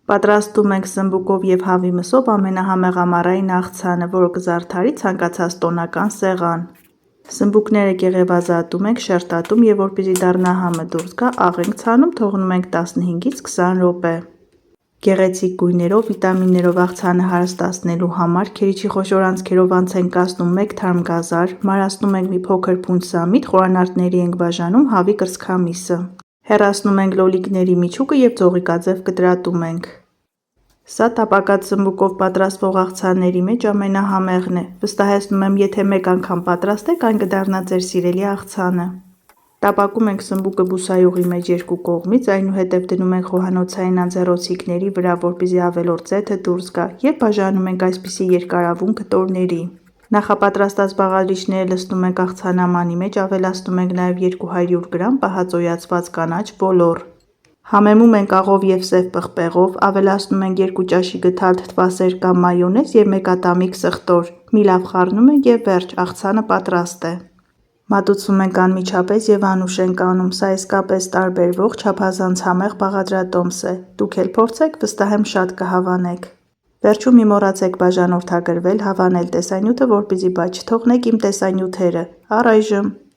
Պատրաստում ենք սմբուկով և հավի մսով ամենահամեղ ամառային աղցանը, որը կզարդարի ցանկացած տոնական սեղան։ Սմբուկները կեղևազատում ենք, շերտատում և որպեսզի դառնա համը դուրս գա, աղ ենք ցանում, թողնում ենք 15-ից 20 րոպե։ Գեղեցիկ գույներով, վիտամիններով աղցանը հարստացնելու համար քերիչի խոշոր անցքերով անց ենք կացնում 1 թարմ գազար, մարացնում ենք մի փոքր փունջ սամիտ, խորանարդների ենք բաժանում հավի կրծքամիսը։ Հեռացնում ենք լոլիկների միջուկը և ձողիկաձև կտրատում ենք։ Սա տապակած սմբուկով պատրաստվող աղցանների մեջ ամենահամեղն է։ Վստահեցնում եմ, եթե մեկ անգամ պատրաստեք, այն կդառնա ձեր սիրելի աղցանը։ Տապակում ենք սմբուկը բուսայուղի մեջ երկու կողմից, այնուհետև դնում ենք խոհանոցային անձեռնոցիկների վրա, որպեսզի ավելորդ ձեթը դուրս գա, և բաժանում ենք այսպիսի երկարավուն կտորների։ Նախապատրաստած բաղադրիչները լցնում ենք աղցանամանի մեջ, ավելացնում ենք նաև 200 գրամ պահածոյացված կանաչ բոլոր։ Համեմում ենք աղով և սև պղպեղով, ավելացնում ենք 2 ճաշի գդալ թթվասեր կամ մայոնեզ և 1 ատամիկ սխտոր, մի լավ խառնում ենք և վերջ, աղցանը պատրաստ է։ Մատուցում ենք անմիջապես և անուշ ենք անում, սա իսկապես տարբերվող, չափազանց համեղ բաղադրատոմս է։ Դուք էլ փորձեք, վստահ եմ շատ կհավանեք։ Վերջում մի մոռացեք բաժանորդագրվել, հավանել տեսանյութը, որպեսզի բաց չթողնեք իմ տեսանյութերը։ Առայժմ